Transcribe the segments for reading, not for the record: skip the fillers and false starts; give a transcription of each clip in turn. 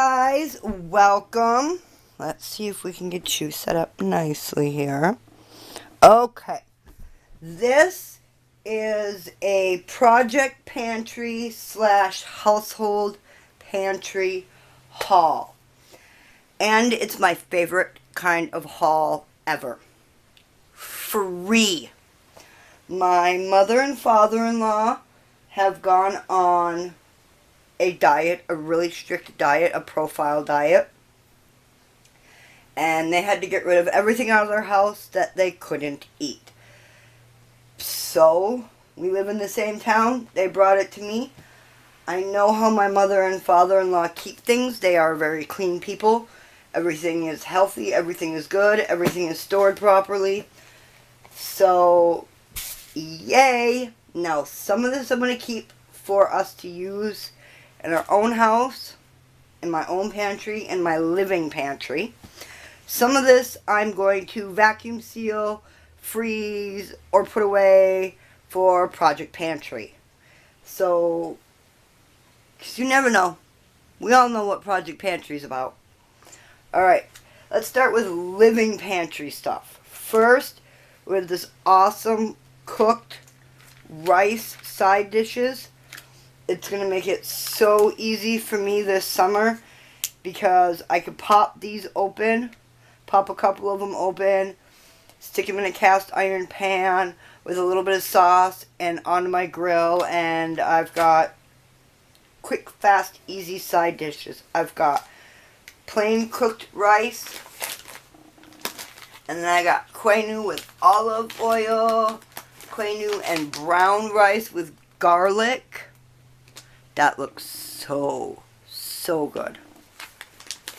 guys, welcome. Let's see if we can get you set up nicely here. Okay, this is a project pantry slash household pantry haul. And it's my favorite kind of haul ever. Free. My mother and father-in-law have gone on a diet, a really strict diet, a profile diet. And they had to get rid of everything out of their house that they couldn't eat. So, we live in the same town. They brought it to me. I know how my mother and father-in-law keep things. They are very clean people. Everything is healthy. Everything is good. Everything is stored properly. So, yay! Now, some of this I'm going to keep for us to use in our own house, in my own pantry, in my living pantry. Some of this I'm going to vacuum seal, freeze, or put away for Project Pantry. So, 'cause you never know. We all know what Project Pantry is about. Alright, let's start with living pantry stuff. First, we have this awesome cooked rice side dishes. It's going to make it so easy for me this summer because I could pop these open, pop a couple of them open, stick them in a cast iron pan with a little bit of sauce and onto my grill, and I've got quick, fast, easy side dishes. I've got plain cooked rice, and then I got quinoa with olive oil, quinoa and brown rice with garlic. That looks so good.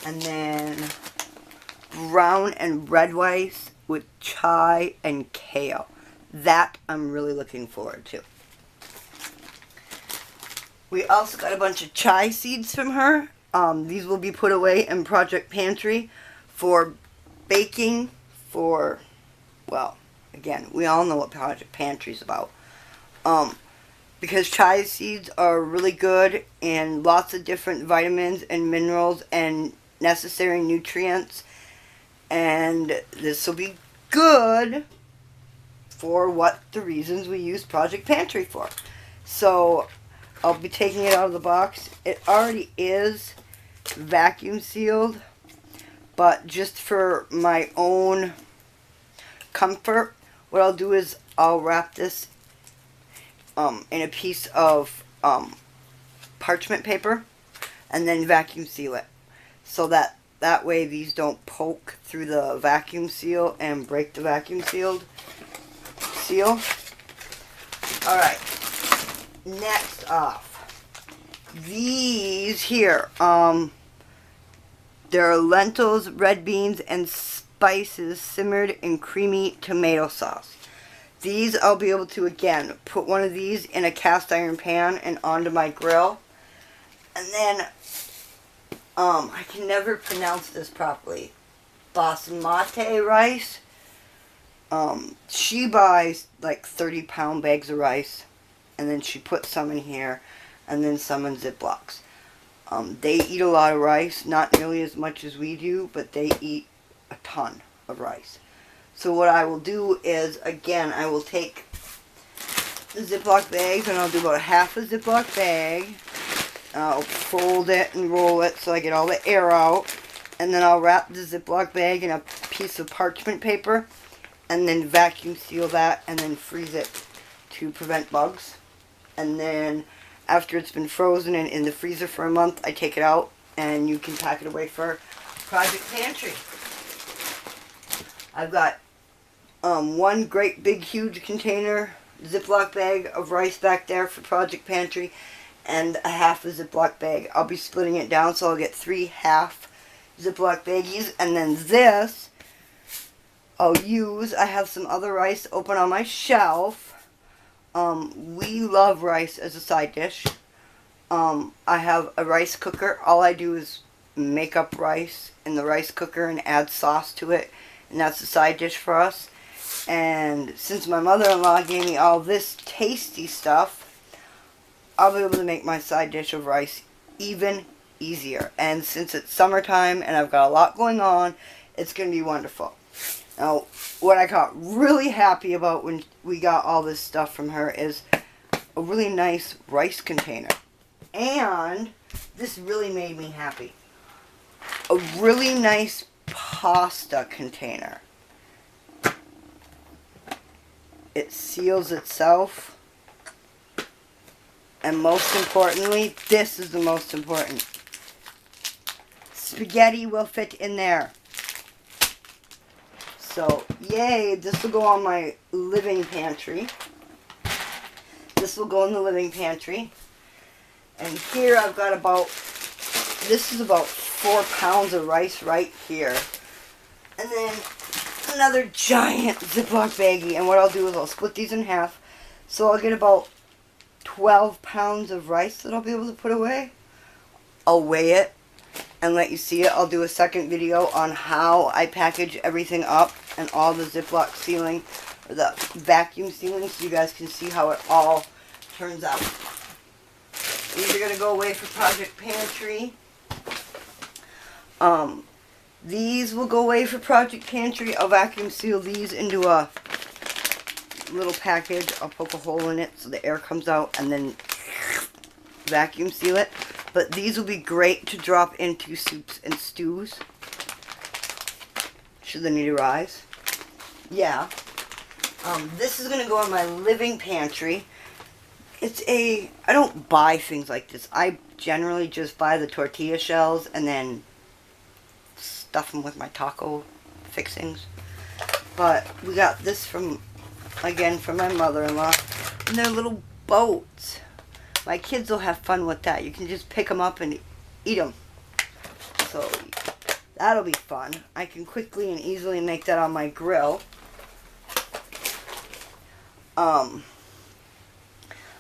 And then brown and red rice with chai and kale. That I'm really looking forward to. We also got a bunch of chai seeds from her. These will be put away in Project Pantry for baking, for, well, again, we all know what Project Pantry is about. Because chai seeds are really good and lots of different vitamins and minerals and necessary nutrients. And this will be good for what the reasons we use Project Pantry for. So, I'll be taking it out of the box. It already is vacuum sealed, but just for my own comfort, what I'll do is I'll wrap this in a piece of parchment paper and then vacuum seal it, so that way these don't poke through the vacuum seal and break the vacuum seal. Alright, next off, these here, there are lentils, red beans, and spices simmered in creamy tomato sauce. These I'll be able to, again, put one of these in a cast iron pan and onto my grill. And then, I can never pronounce this properly. Basmati rice. She buys like 30-pound bags of rice. And then she puts some in here. And then some in Ziplocs. They eat a lot of rice. Not nearly as much as we do. But they eat a ton of rice. So what I will do is, again, I will take the Ziploc bags, and I'll do about half a Ziploc bag. I'll fold it and roll it so I get all the air out. And then I'll wrap the Ziploc bag in a piece of parchment paper, and then vacuum seal that, and then freeze it to prevent bugs. And then, after it's been frozen and in the freezer for a month, I take it out, and you can pack it away for Project Pantry. I've got one great big huge container Ziploc bag of rice back there for Project Pantry, and a half a Ziploc bag. I'll be splitting it down, so I'll get 3 half Ziploc baggies, and then this I'll use. I have some other rice open on my shelf. We love rice as a side dish. I have a rice cooker. All I do is make up rice in the rice cooker and add sauce to it, and that's a side dish for us. And since my mother-in-law gave me all this tasty stuff, I'll be able to make my side dish of rice even easier. And since it's summertime and I've got a lot going on, it's going to be wonderful. Now, what I got really happy about when we got all this stuff from her is a really nice rice container. And this really made me happy. A really nice pasta container. It seals itself. And most importantly, this is the most important. Spaghetti will fit in there. So, yay, this will go on my living pantry. This will go in the living pantry. And here I've got about, this is about 4 pounds of rice right here. And then another giant Ziploc baggie. And what I'll do is I'll split these in half. So I'll get about 12 pounds of rice that I'll be able to put away. I'll weigh it and let you see it. I'll do a second video on how I package everything up and all the Ziploc sealing, or the vacuum sealing, so you guys can see how it all turns out. These are going to go away for Project Pantry. These will go away for Project Pantry. I'll vacuum seal these into a little package. I'll poke a hole in it so the air comes out and then vacuum seal it. But these will be great to drop into soups and stews, should the need arise. Yeah. This is going to go in my living pantry. I don't buy things like this. I generally just buy the tortilla shells and then stuff them with my taco fixings. But we got this from my mother-in-law. And they're little boats. My kids will have fun with that. You can just pick them up and eat them. So that'll be fun. I can quickly and easily make that on my grill.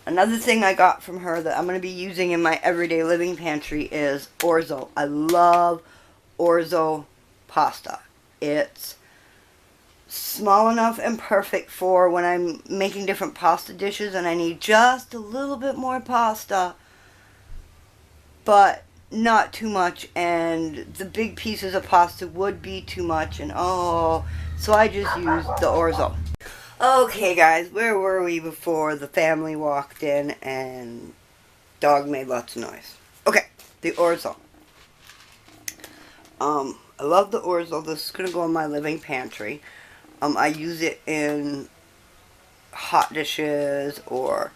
Another thing I got from her that I'm going to be using in my everyday living pantry is orzo. I love orzo pasta. It's small enough and perfect for when I'm making different pasta dishes and I need just a little bit more pasta, but not too much, and the big pieces of pasta would be too much, and so I just used the orzo. Okay guys, where were we before the family walked in and dog made lots of noise? Okay, the orzo. I love the orzo. This is going to go in my living pantry. I use it in hot dishes or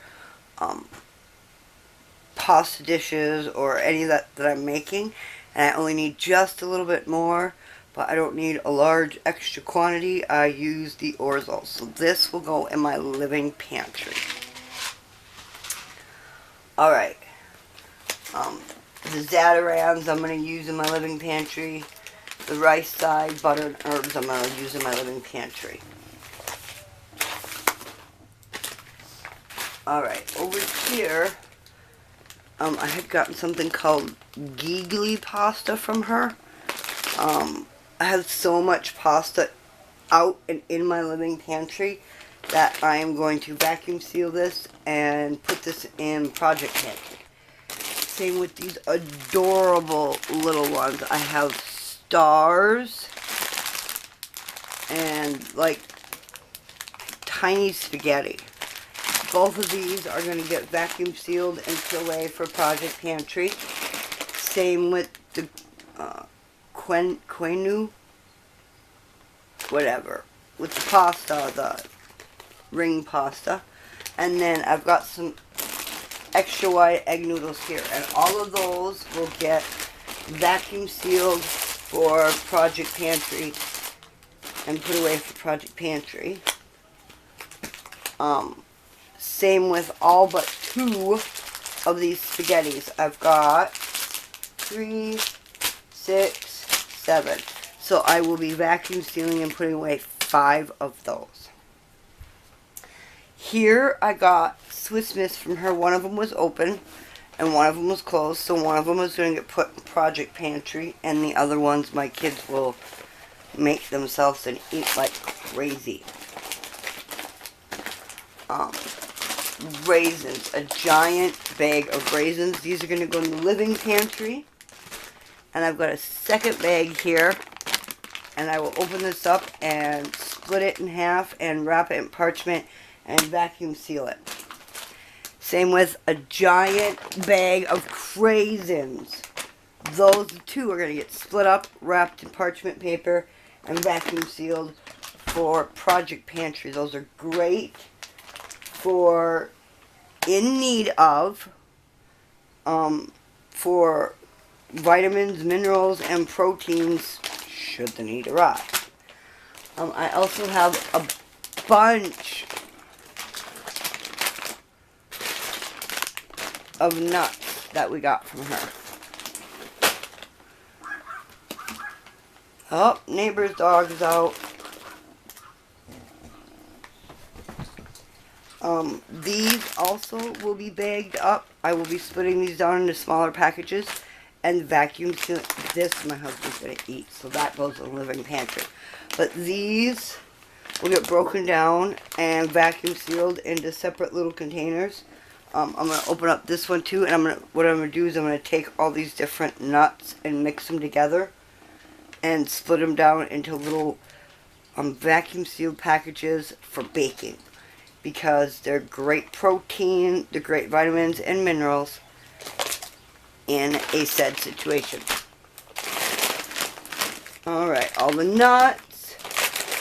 pasta dishes or any of that I'm making. And I only need just a little bit more, but I don't need a large extra quantity. I use the orzo. So this will go in my living pantry. Alright. The Zatarans I'm going to use in my living pantry. The rice side, butter and herbs I'm going to use in my living pantry. Alright, over here, I had gotten something called Giggly pasta from her. I have so much pasta out and in my living pantry that I am going to vacuum seal this and put this in Project Pantry. Same with these adorable little ones. I have stars and like tiny spaghetti. Both of these are going to get vacuum sealed and put away for Project Pantry. Same with the quenu, whatever, with the pasta, the ring pasta. And then I've got some extra wide egg noodles here, and all of those will get vacuum sealed for Project Pantry and put away for Project Pantry. Same with all but 2 of these spaghettis. I've got 3, 6, 7. So I will be vacuum sealing and putting away 5 of those. Here I got Swiss Miss from her. One of them was open and one of them was closed. So one of them is going to get put in Project Pantry, and the other ones my kids will make themselves and eat like crazy. Raisins. A giant bag of raisins. These are going to go in the living pantry. And I've got a second bag here. And I will open this up and split it in half and wrap it in parchment and vacuum seal it. Same with a giant bag of craisins. Those two are going to get split up, wrapped in parchment paper, and vacuum sealed for Project Pantry. Those are great for in need of for vitamins, minerals, and proteins should the need arise. I also have a bunch of nuts that we got from her. Oh, neighbor's dog is out. These also will be bagged up. I will be splitting these down into smaller packages and vacuum seal. This my husband's going to eat, so that goes in the living pantry. But these will get broken down and vacuum sealed into separate little containers. I'm going to open up this one too, and what I'm going to do is I'm going to take all these different nuts and mix them together and split them down into little vacuum sealed packages for baking, because they're great protein, they're great vitamins and minerals in a said situation. Alright, all the nuts.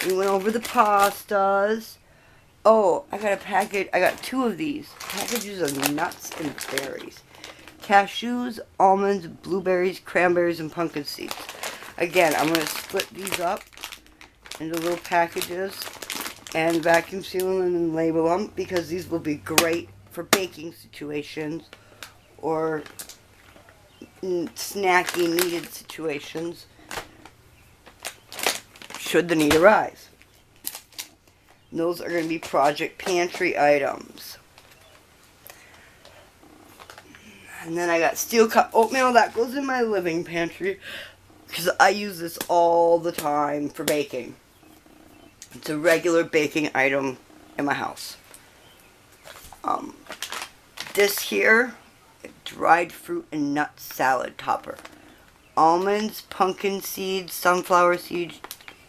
We went over the pastas. Oh, I got a package. I got two of these packages of nuts and berries. Cashews, almonds, blueberries, cranberries, and pumpkin seeds. Again, I'm going to split these up into little packages and vacuum seal them and label them, because these will be great for baking situations or snacky needed situations should the need arise. And those are going to be Project Pantry items. And then I got steel cut oatmeal that goes in my living pantry, because I use this all the time for baking. It's a regular baking item in my house. This here, dried fruit and nut salad topper. Almonds, pumpkin seeds, sunflower seeds,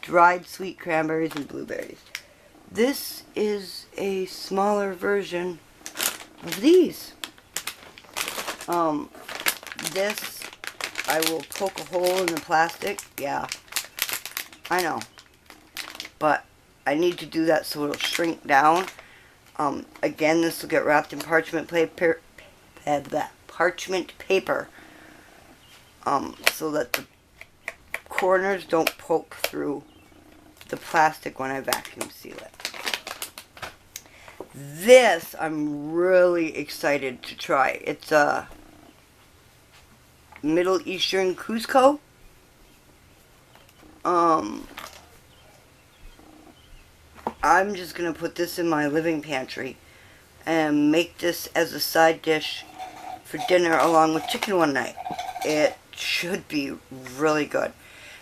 dried sweet cranberries, and blueberries. This is a smaller version of these. This, I will poke a hole in the plastic. Yeah, I know. But I need to do that so it'll shrink down. Again, this will get wrapped in parchment paper, so that the corners don't poke through the plastic when I vacuum seal it. This I'm really excited to try. It's a Middle Eastern Cusco. I'm just going to put this in my living pantry and make this as a side dish for dinner along with chicken one night. It should be really good.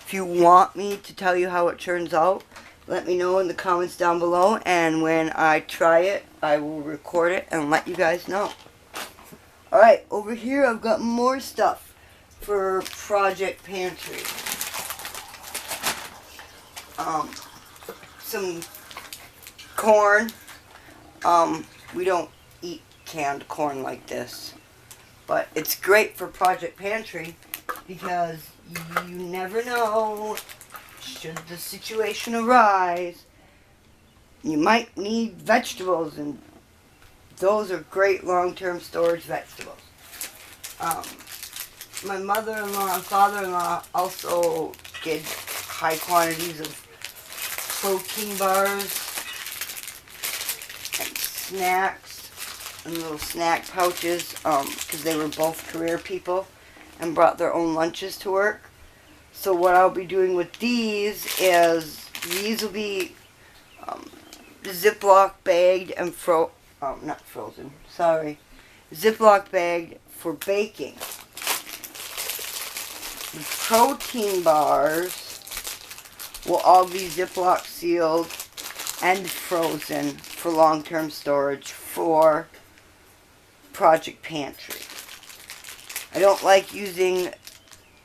If you want me to tell you how it turns out, let me know in the comments down below, and when I try it, I will record it and let you guys know. Alright, over here I've got more stuff for Project Pantry. Some corn. We don't eat canned corn like this, but it's great for Project Pantry because you never know, should the situation arise, you might need vegetables, and those are great long-term storage vegetables. My mother-in-law and father-in-law also did high quantities of protein bars and snacks and little snack pouches, because they were both career people and brought their own lunches to work. So what I'll be doing with these is, these will be Ziploc bagged and not frozen, sorry, Ziploc bagged for baking. The protein bars will all be Ziploc sealed and frozen for long-term storage for Project Pantry. I don't like using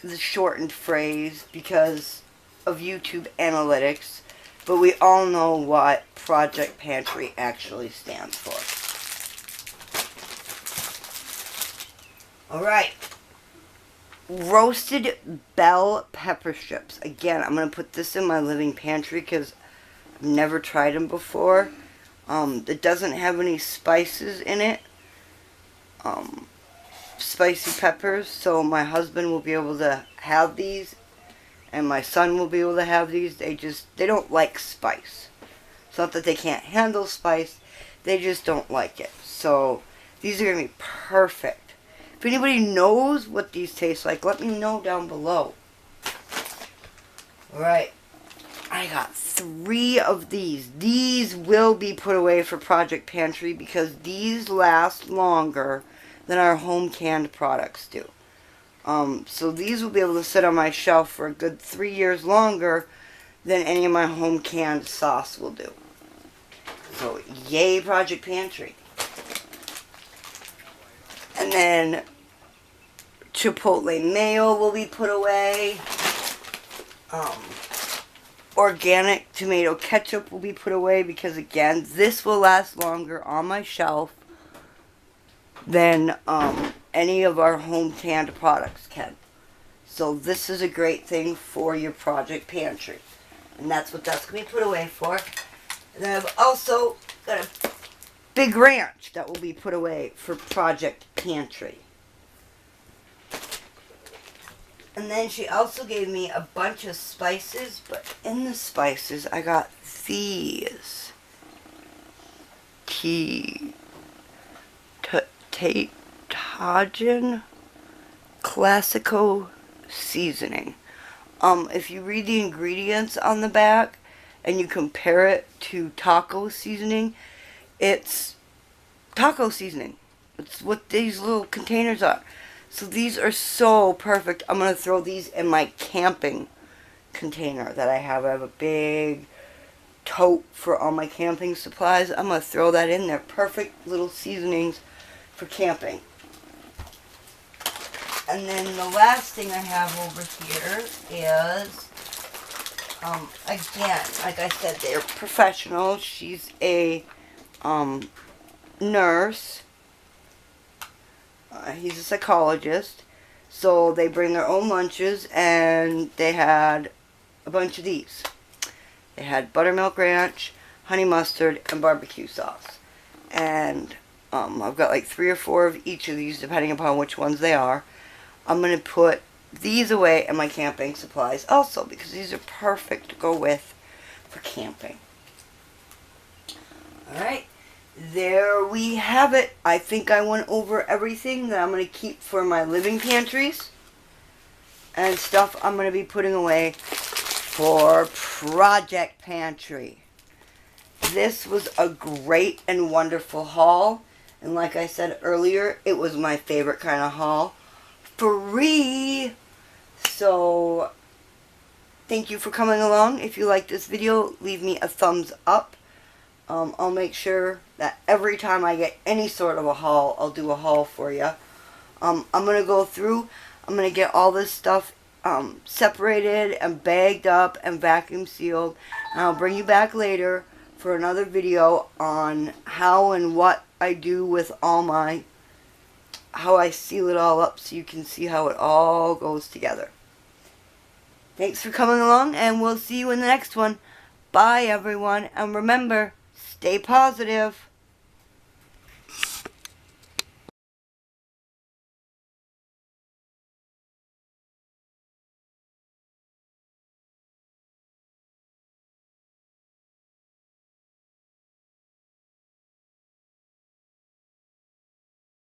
the shortened phrase because of YouTube analytics, but we all know what Project Pantry actually stands for. Alright. Roasted bell pepper strips. Again, I'm going to put this in my living pantry because I've never tried them before. It doesn't have any spices in it. Spicy peppers, so my husband will be able to have these and my son will be able to have these. They don't like spice. It's not that they can't handle spice, they just don't like it. So these are going to be perfect. If anybody knows what these taste like, let me know down below. Alright, I got 3 of these. These will be put away for Project Pantry because these last longer than our home canned products do. So these will be able to sit on my shelf for a good 3 years longer than any of my home canned sauce will do. So yay Project Pantry. And then Chipotle mayo will be put away. Organic tomato ketchup will be put away because again, this will last longer on my shelf than any of our home canned products can. So this is a great thing for your Project Pantry. And that's what that's going to be put away for. And then I've also got a big ranch that will be put away for Project Pantry. And then she also gave me a bunch of spices, but in the spices I got these. Tajin Classico seasoning. If you read the ingredients on the back and you compare it to taco seasoning, it's taco seasoning. It's what these little containers are. So these are so perfect. I'm going to throw these in my camping container that I have. I have a big tote for all my camping supplies. I'm going to throw that in there. Perfect little seasonings for camping. And then the last thing I have over here is, again, like I said, they're professionals. She's a nurse. He's a psychologist. So they bring their own lunches, and they had a bunch of these. They had buttermilk ranch, honey mustard, and barbecue sauce. And I've got like 3 or 4 of each of these, depending upon which ones they are. I'm going to put these away in my camping supplies also, because these are perfect to go with for camping. Alright, there we have it. I think I went over everything that I'm going to keep for my living pantries and stuff I'm going to be putting away for Project Pantry. This was a great and wonderful haul, and like I said earlier, it was my favorite kind of haul. Free! So, thank you for coming along. If you like this video, leave me a thumbs up. I'll make sure that every time I get any sort of a haul, I'll do a haul for you. I'm going to go through, I'm going to get all this stuff separated and bagged up and vacuum sealed. And I'll bring you back later for another video on how and what I do with all my, how I seal it all up so you can see how it all goes together. Thanks for coming along, and we'll see you in the next one. Bye everyone, and remember, stay positive.